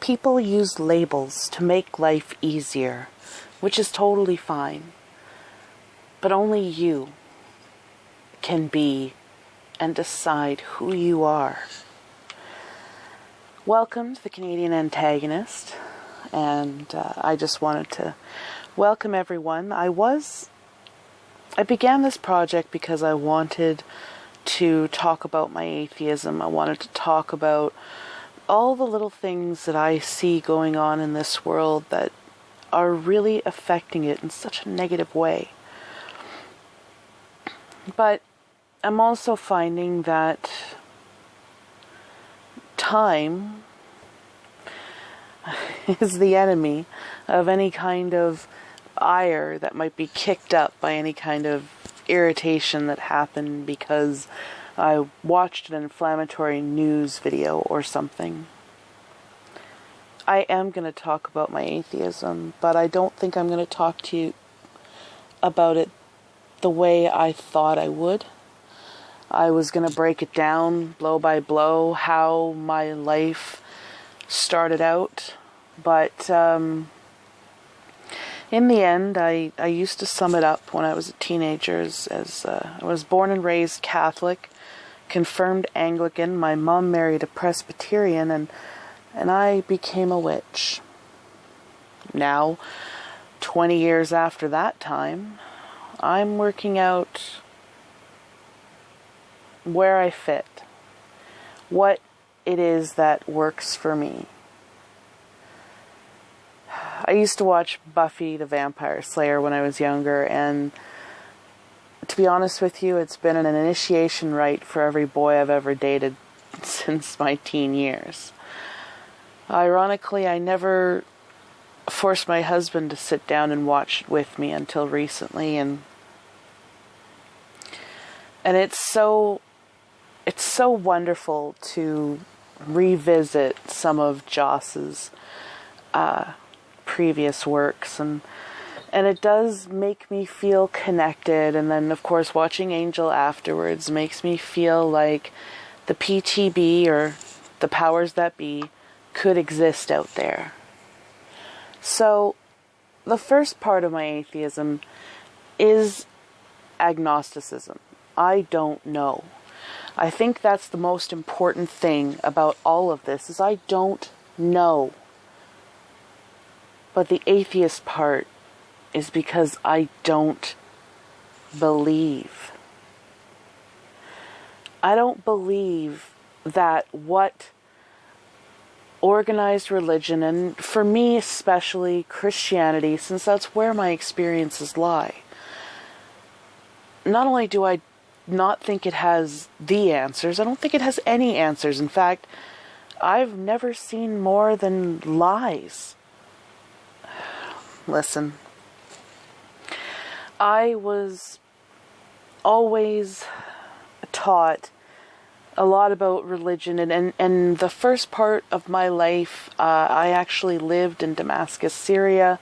People use labels to make life easier, which is totally fine. But only you can be and decide who you are. Welcome to the Canadian Antagonist, and I just wanted to welcome everyone. I began this project because I wanted to talk about my atheism. I wanted to talk about all the little things that I see going on in this world that are really affecting it in such a negative way. But I'm also finding that time is the enemy of any kind of ire that might be kicked up by any kind of irritation that happened because I watched an inflammatory news video or something. I am going to talk about my atheism, but I don't think I'm going to talk to you about it the way I thought I would. I was going to break it down blow by blow, how my life started out, but in the end, I used to sum it up when I was a teenager as I was born and raised Catholic, confirmed Anglican. My mom married a Presbyterian, and I became a witch. Now, 20 years after that time, I'm working out where I fit, what it is that works for me. I used to watch Buffy the Vampire Slayer when I was younger, and to be honest with you, it's been an initiation rite for every boy I've ever dated since my teen years. Ironically, I never forced my husband to sit down and watch it with me until recently, and it's so wonderful to revisit some of Joss's previous works, and it does make me feel connected. And then of course watching Angel afterwards makes me feel like the PTB, or the powers that be, could exist out there. So the first part of my atheism is agnosticism. I don't know. I think that's the most important thing about all of this, is I don't know. But the atheist part is because I don't believe. I don't believe that what organized religion, and for me especially Christianity, since that's where my experiences lie, not only do I not think it has the answers, I don't think it has any answers. In fact, I've never seen more than lies. Listen, I was always taught a lot about religion, and the first part of my life, I actually lived in Damascus, Syria.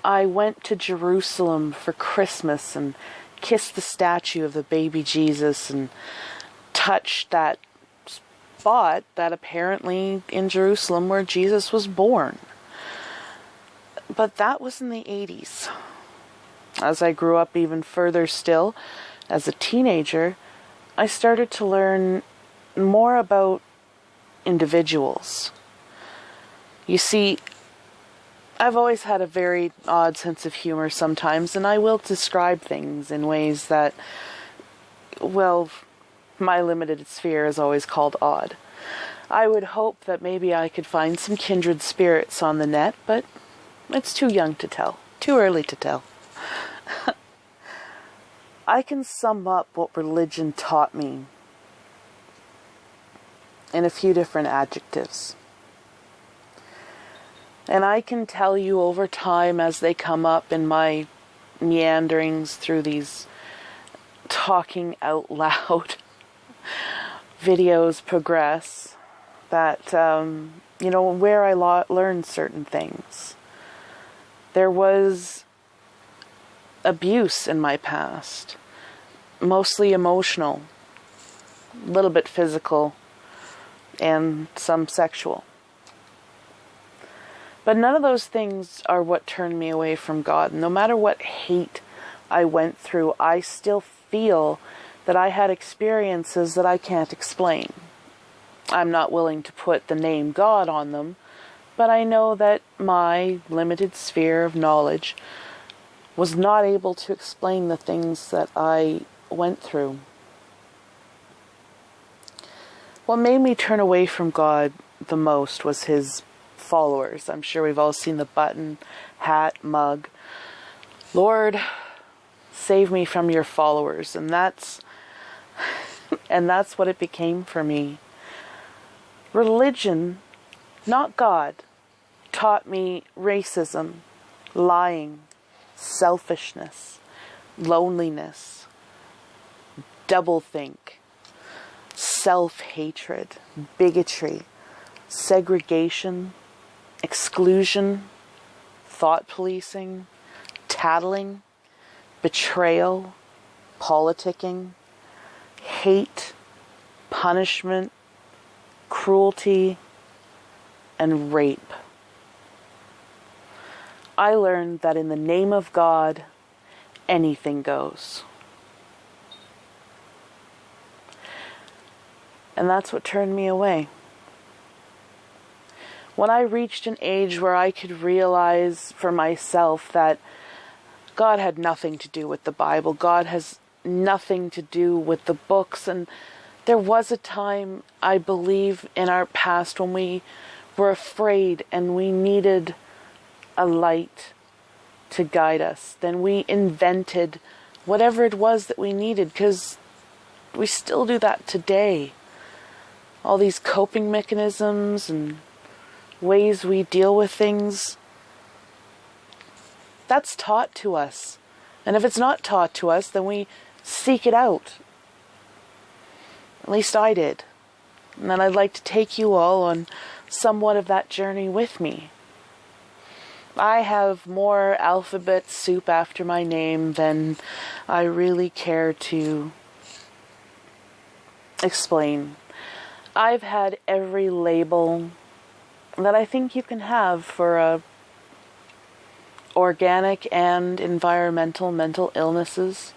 I went to Jerusalem for Christmas and kissed the statue of the baby Jesus and touched that spot that apparently in Jerusalem where Jesus was born. But that was in the 80s. As I grew up even further still, as a teenager, I started to learn more about individuals. You see, I've always had a very odd sense of humor sometimes, and I will describe things in ways that, well, my limited sphere is always called odd. I would hope that maybe I could find some kindred spirits on the net, but it's too young to tell, too early to tell. I can sum up what religion taught me in a few different adjectives. And I can tell you over time, as they come up in my meanderings through these talking out loud videos progress, that, where I learned certain things. There was abuse in my past, mostly emotional, a little bit physical, and some sexual. But none of those things are what turned me away from God. No matter what hate I went through, I still feel that I had experiences that I can't explain. I'm not willing to put the name God on them, but I know that my limited sphere of knowledge was not able to explain the things that I went through. What made me turn away from God the most was his followers. I'm sure we've all seen the button, hat, mug. Lord, save me from your followers. And that's what it became for me. Religion, not God, taught me racism, lying, selfishness, loneliness, doublethink, self-hatred, bigotry, segregation, exclusion, thought policing, tattling, betrayal, politicking, hate, punishment, cruelty, and rape. I learned that in the name of God, anything goes. And that's what turned me away. When I reached an age where I could realize for myself that God had nothing to do with the Bible, God has nothing to do with the books, and there was a time, I believe, in our past when we were afraid and we needed a light to guide us. Then we invented whatever it was that we needed, because we still do that today. All these coping mechanisms and ways we deal with things, that's taught to us. And if it's not taught to us, then we seek it out. At least I did. And then I'd like to take you all on somewhat of that journey with me. I have more alphabet soup after my name than I really care to explain. I've had every label that I think you can have for organic and environmental mental illnesses.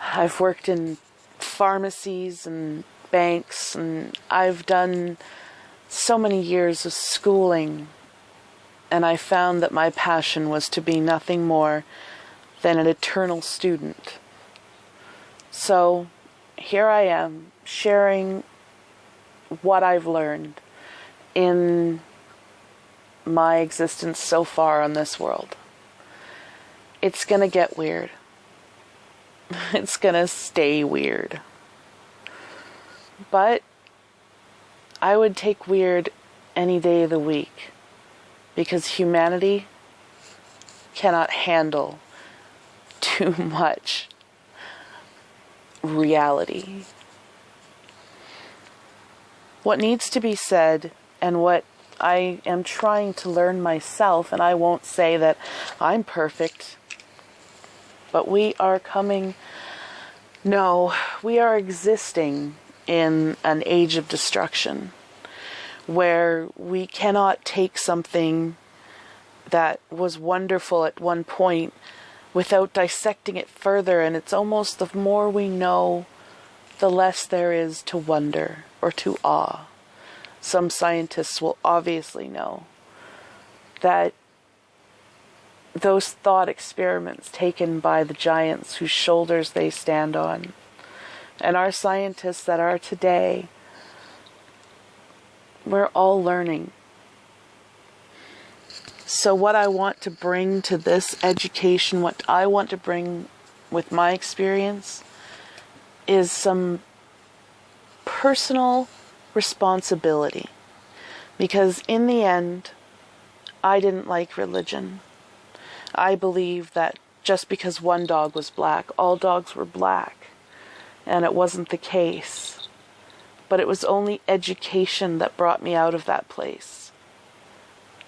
I've worked in pharmacies and banks, and I've done so many years of schooling, and I found that my passion was to be nothing more than an eternal student. So here I am, sharing what I've learned in my existence so far on this world. It's gonna get weird. It's gonna stay weird. But I would take weird any day of the week, because humanity cannot handle too much reality. What needs to be said, and what I am trying to learn myself, and I won't say that I'm perfect, but we are existing in an age of destruction, where we cannot take something that was wonderful at one point without dissecting it further, and it's almost the more we know, the less there is to wonder or to awe. Some scientists will obviously know that those thought experiments taken by the giants whose shoulders they stand on, and our scientists that are today, we're all learning. So what I want to bring to this education, what I want to bring with my experience, is some personal responsibility. Because in the end, I didn't like religion. I believed that just because one dog was black, all dogs were black. And it wasn't the case. But it was only education that brought me out of that place.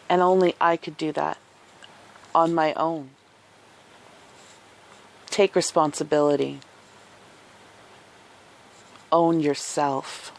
And only I could do that on my own. Take responsibility. Own yourself.